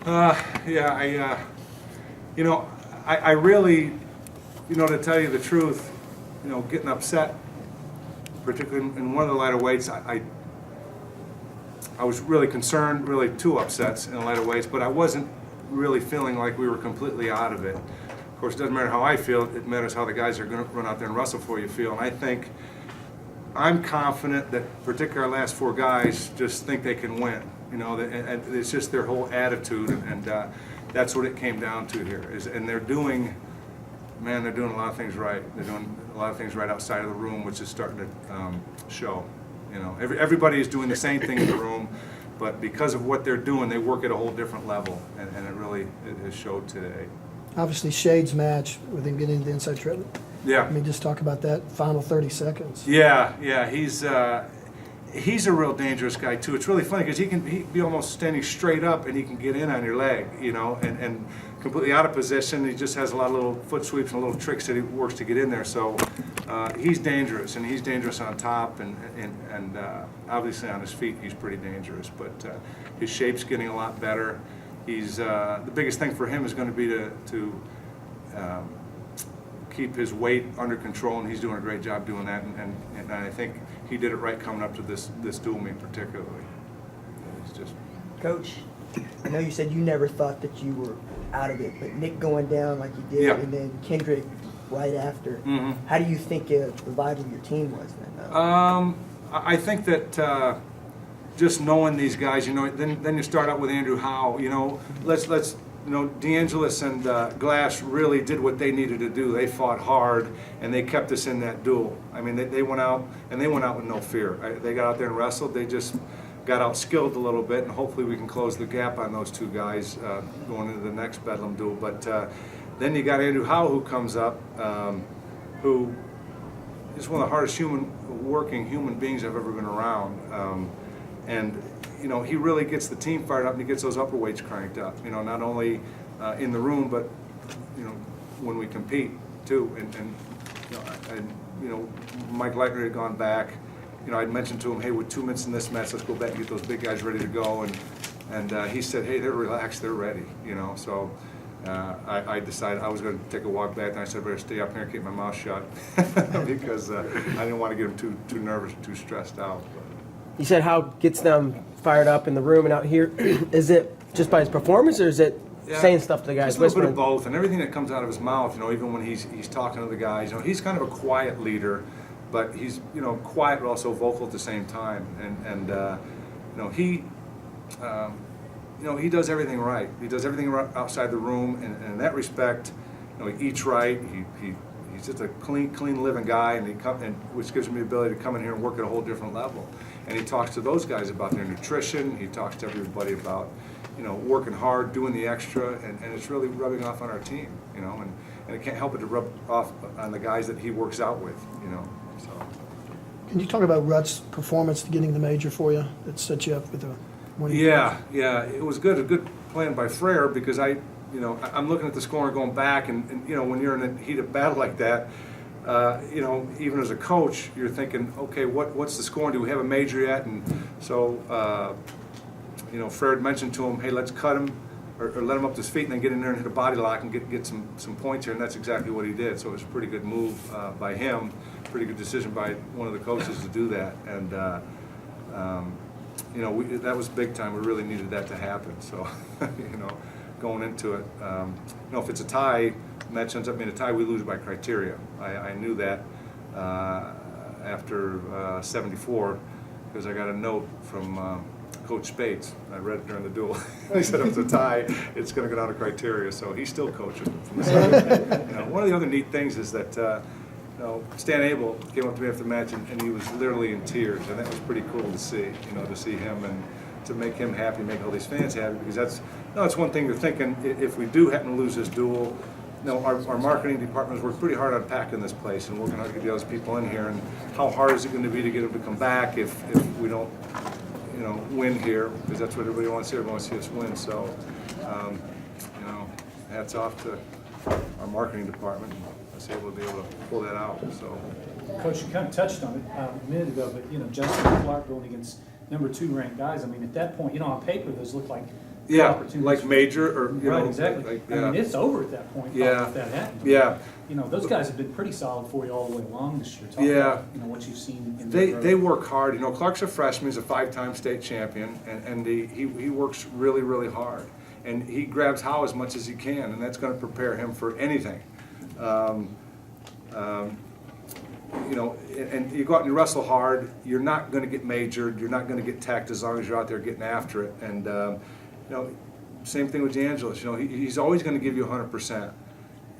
Yeah, you know, I really, to tell you the truth, getting upset, particularly in one of the lighter weights, I was really concerned, really two upsets in the lighter weights, but I wasn't really feeling like we were completely out of it. Of course, it doesn't matter how I feel, it matters how the guys are going to run out there and wrestle for you feel. And I think, I'm confident that particularly our last four guys just think they can win. And it's just their whole attitude, and that's what it came down to here. And they're doing a lot of things right. They're doing a lot of things right outside of the room, which is starting to show. Everybody is doing the same thing in the room, but because of what they're doing, they work at a whole different level, and it has showed today. Obviously, Shade's match with him getting into the inside treadmill. Yeah. I mean, just talk about that final 30 seconds. Yeah. He's a real dangerous guy too. It's really funny because he be almost standing straight up and he can get in on your leg, and completely out of position. He just has a lot of little foot sweeps and little tricks that he works to get in there. So he's dangerous, and he's dangerous on top, and obviously on his feet he's pretty dangerous. But his shape's getting a lot better. He's the biggest thing for him is going to be to keep his weight under control, and he's doing a great job doing that. And I think he did it right coming up to this dual meet particularly. It's just. Coach, I know you said you never thought that you were out of it, but Nick going down like you did, Yeah. and then Kendrick right after. Mm-hmm. How do you think the vibe of your team was then? I think that just knowing these guys, then you start out with Andrew Howe. Let's DeAngelis and Glass really did what they needed to do. They fought hard, and they kept us in that duel. I mean, they went out, and they went out with no fear. They got out there and wrestled. They just got out-skilled a little bit, and hopefully we can close the gap on those two guys going into the next Bedlam duel. But then you got Andrew Howe, who comes up, who is one of the hardest working human beings I've ever been around. And he really gets the team fired up, and he gets those upper weights cranked up. Not only in the room, but when we compete too. And Mike Leitner had gone back. I'd mentioned to him, hey, with 2 minutes in this match, let's go back and get those big guys ready to go. And he said, hey, they're relaxed, they're ready. So I decided I was going to take a walk back, and I said, I better stay up here and keep my mouth shut because I didn't want to get them too nervous, too stressed out. You said how gets them fired up in the room and out here. Is it just by his performance, or is it saying stuff to the guys? It's a little bit of both, and everything that comes out of his mouth. Even when he's talking to the guys, he's kind of a quiet leader, but he's quiet but also vocal at the same time. And he does everything right. He does everything right outside the room, and in that respect, he eats right. He's just a clean living guy, which gives him the ability to come in here and work at a whole different level. And he talks to those guys about their nutrition. He talks to everybody about, working hard, doing the extra, and it's really rubbing off on our team, and it can't help but to rub off on the guys that he works out with, so. Can you talk about Rutt's performance getting the major for you that set you up with the winning? Yeah, it was good. A good plan by Frere, because I'm looking at the score and going back, and when you're in a heat of battle like that, even as a coach, you're thinking, okay, what's the score? Do we have a major yet? And so, Frere had mentioned to him, hey, let's cut him or let him up to his feet and then get in there and hit a body lock and get some points here, and that's exactly what he did. So it was a pretty good move by him, pretty good decision by one of the coaches to do that. And, that was big time. We really needed that to happen. So, going into it, if it's a tie, match ends up being a tie, we lose by criteria. I knew that after 74, because I got a note from Coach Spates. I read it during the duel. He said if it's a tie, it's going to go down to criteria. So he's still coaching from the side. One of the other neat things is that Stan Abel came up to me after the match, and he was literally in tears, and that was pretty cool to see. To see him and to make him happy, make all these fans happy, because that's one thing you're thinking. If we do happen to lose this duel, our marketing department has worked pretty hard on packing this place and working hard to get those people in here. And how hard is it going to be to get them to come back if we don't, win here? Because that's what everybody wants to see. Everyone wants to see us win. So, hats off to our marketing department. I was able to be able to pull that out. So, Coach, you kind of touched on it a minute ago, but Justin Clark going against number 2 ranked guys. I mean, at that point, on paper, those look like Yeah, opportunities. like major or, you Right, know. exactly. like, I mean, yeah. it's over at that point, Yeah. probably, if that happens. Yeah. You know, those guys have been pretty solid for you all the way along this year. Talk Yeah. about, you know, what you've seen in their growth. They work hard. You know, Clark's a freshman. He's a 5-time state champion, and he works really, really hard. And he grabs Howe as much as he can, and that's going to prepare him for anything. You know, and you go out and you wrestle hard, you're not going to get majored, you're not going to get tacked as long as you're out there getting after it. And, you know, same thing with DeAngelis. You know, he's always going to give you 100%.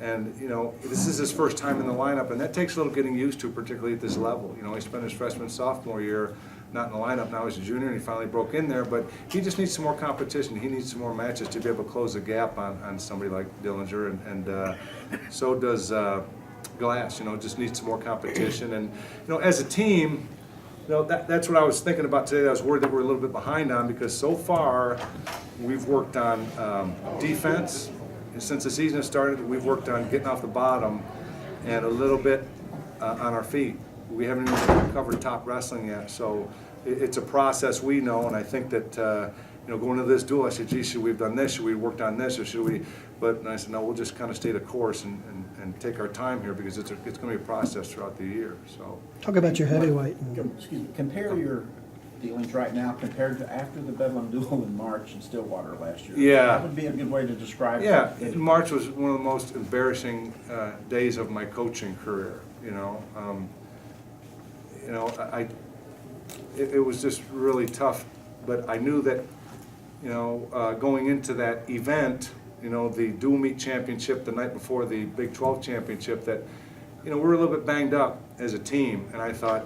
And, you know, this is his first time in the lineup, and that takes a little getting used to, particularly at this level. You know, he spent his freshman, sophomore year not in the lineup. Now he's a junior, and he finally broke in there. But he just needs some more competition. He needs some more matches to be able to close the gap on somebody like Dillinger, and so does Glass. You know, just needs some more competition. And, you know, as a team, you know, that's what I was thinking about today. I was worried that we're a little bit behind on, because so far we've worked on defense. Since the season has started, we've worked on getting off the bottom and a little bit on our feet. We haven't even covered top wrestling yet, so it's a process we know, and I think that, you know, going into this duel, I said, gee, should we have done this? Should we have worked on this? Or should we? But I said, no, we'll just kind of stay the course and take our time here, because it's going to be a process throughout the year. So Talk about your heavyweight. Excuse me, compare your dealings right now compared to after the Bedlam duel in March in Stillwater last year. Yeah. That would be a good way to describe yeah, it. March was one of the most embarrassing days of my coaching career. You know, it was just really tough. But I knew that, you know, going into that event, you know, the dual meet championship the night before the Big 12 championship, that, you know, we're a little bit banged up as a team, and I thought,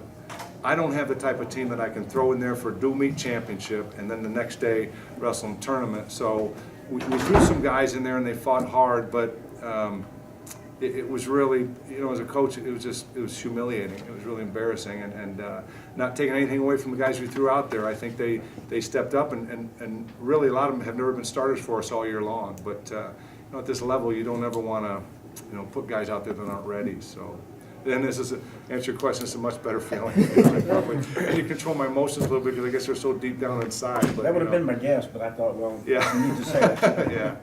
I don't have the type of team that I can throw in there for a dual meet championship and then the next day wrestling tournament. So we threw some guys in there and they fought hard, but it was really, you know, as a coach, it was humiliating. It was really embarrassing, and not taking anything away from the guys we threw out there. I think they stepped up, and really a lot of them have never been starters for us all year long. But you know, at this level, you don't ever want to, you know, put guys out there that aren't ready. So. Then this is, answer your question, it's a much better feeling. And you control my emotions a little bit, because I guess they're so deep down inside. But, That would have you been know. my guess, but I thought, well, Yeah. you need to say that. Yeah.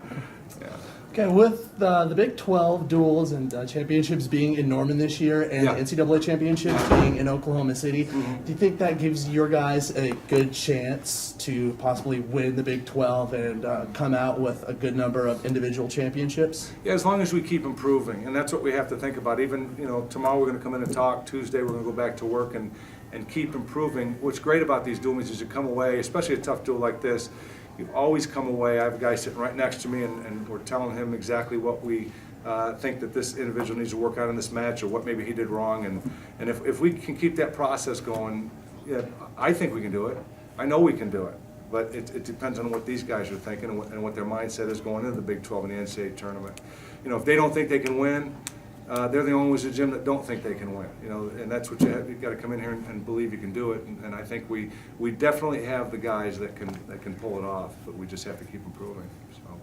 Okay, with the Big 12 duels and championships being in Norman this year, and Yeah. the NCAA championship being in Oklahoma City, Mm-hmm. do you think that gives your guys a good chance to possibly win the Big 12 and come out with a good number of individual championships? Yeah, as long as we keep improving, and that's what we have to think about. Even, you know, tomorrow we're going to come in and talk. Tuesday we're going to go back to work and keep improving. What's great about these dual meets is you come away, especially a tough duel like this, you always come away. I have a guy sitting right next to me, and we're telling him exactly what we think that this individual needs to work out in this match, or what maybe he did wrong. And if we can keep that process going, yeah, I think we can do it. I know we can do it. But it depends on what these guys are thinking and what their mindset is going into the Big 12 and the NCAA tournament. You know, if they don't think they can win, they're the only ones in the gym that don't think they can win. You know, and that's what you've got to come in here and believe you can do it. And I think we definitely have the guys that can pull it off, but we just have to keep improving. So.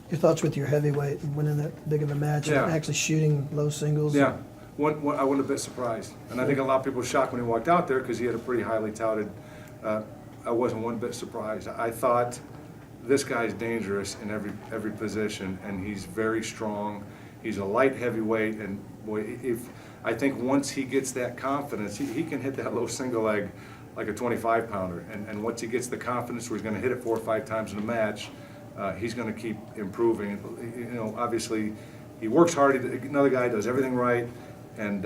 Your thoughts with your heavyweight and winning that big of a match Yeah. and actually shooting low singles? Yeah, I wasn't a bit surprised, and I think a lot of people were shocked when he walked out there, because he had a pretty highly touted. I wasn't one bit surprised. I thought, this guy's dangerous in every position, and he's very strong. He's a light heavyweight, and boy, I think once he gets that confidence, he can hit that low single leg like a 25-pounder. And once he gets the confidence where he's going to hit it 4 or 5 times in a match, he's going to keep improving. You know, obviously, he works hard. Another guy does everything right, and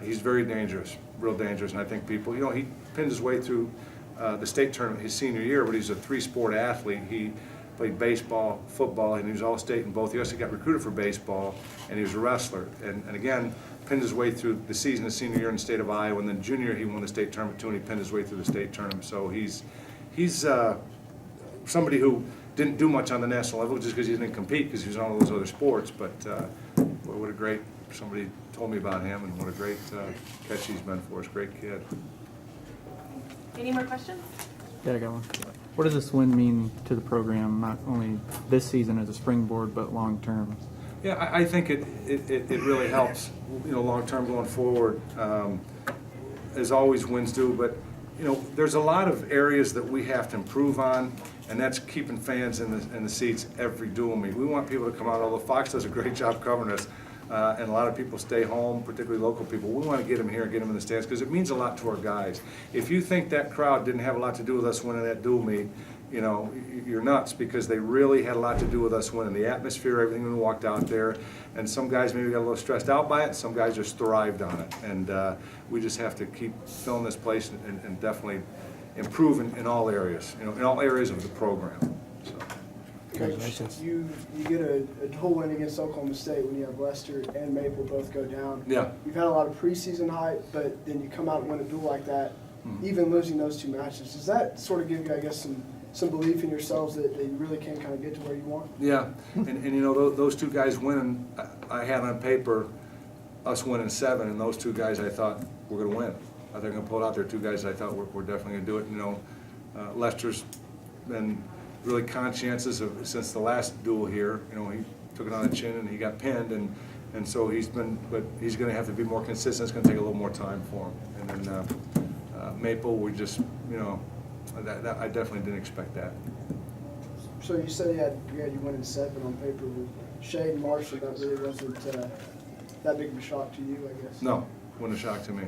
he's very dangerous, real dangerous. And I think people, you know, he pinned his way through the state tournament his senior year, but he's a 3-sport athlete. He played baseball, football, and he was all-state in both. He also got recruited for baseball, and he was a wrestler. And again, pinned his way through the season his senior year in the state of Iowa, and then junior he won the state tournament too, and he pinned his way through the state tournament. So he's somebody who didn't do much on the national level just because he didn't compete, because he was on all those other sports. But boy, what a great, somebody told me about him, and what a great catch he's been for us. Great kid. Any more questions? Yeah, I got one. What does this win mean to the program, not only this season as a springboard, but long term? Yeah, I think it really helps, you know, long term going forward. As always, wins do, but you know, there's a lot of areas that we have to improve on, and that's keeping fans in the seats every dual meet. We want people to come out, although Fox does a great job covering us, and a lot of people stay home, particularly local people. We want to get them here, get them in the stands, because it means a lot to our guys. If you think that crowd didn't have a lot to do with us winning that dual meet, you know, you're nuts, because they really had a lot to do with us winning. The atmosphere, everything when we walked out there, and some guys maybe got a little stressed out by it, some guys just thrived on it. And we just have to keep filling this place and definitely improve in all areas, you know, in all areas of the program. So. Congratulations. You get a dual win against Oklahoma State when you have Lester and Maple both go down. Yeah. You've had a lot of preseason hype, but then you come out and win a duel like that, even losing those two matches. Does that sort of give you, I guess, some belief in yourselves that you really can kind of get to where you want? Yeah, and you know, those two guys winning, I had on paper us winning 7, and those two guys I thought were going to win. I think I'm going to pull it out there. 2 guys I thought were definitely going to do it. You know, Lester's been really conscientious since the last duel here. You know, he took it on the chin and he got pinned, and so he's been, but he's going to have to be more consistent. It's going to take a little more time for him. And then Maple, we just, you know, that I definitely didn't expect that. So you said you win in 7 on paper with Shade and Marshall. That really wasn't that big of a shock to you, I guess. No, wasn't a shock to me.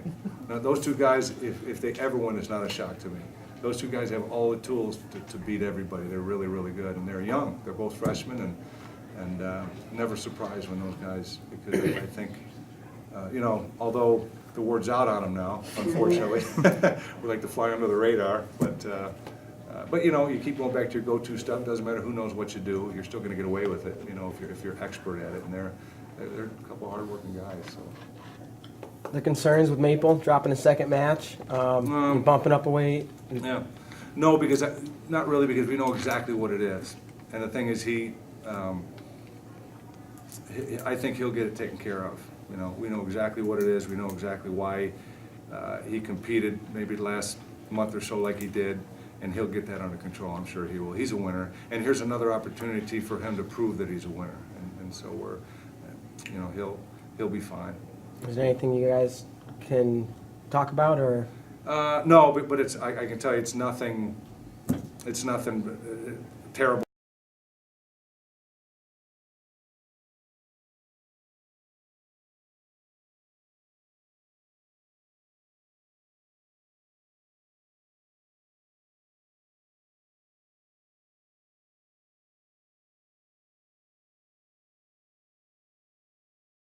Now, those two guys, if they ever win, it's not a shock to me. Those two guys have all the tools to beat everybody. They're really, really good, and they're young. They're both freshmen, and never surprised when those guys, because I think, you know, although the word's out on them now, unfortunately, we like to fly under the radar, but you know, you keep going back to your go-to stuff. Doesn't matter who knows what you do, you're still going to get away with it. You know, if you're expert at it, and they're a couple of hard-working guys. So. The concerns with Maple dropping a second match, you bumping up a weight. Yeah, no, because not really, because we know exactly what it is, and the thing is, I think he'll get it taken care of. You know, we know exactly what it is. We know exactly why he competed maybe last month or so like he did, and he'll get that under control. I'm sure he will. He's a winner, and here's another opportunity for him to prove that he's a winner, and so we're, you know, he'll be fine. Is there anything you guys can talk about, or? No, but it's I can tell you it's nothing terrible.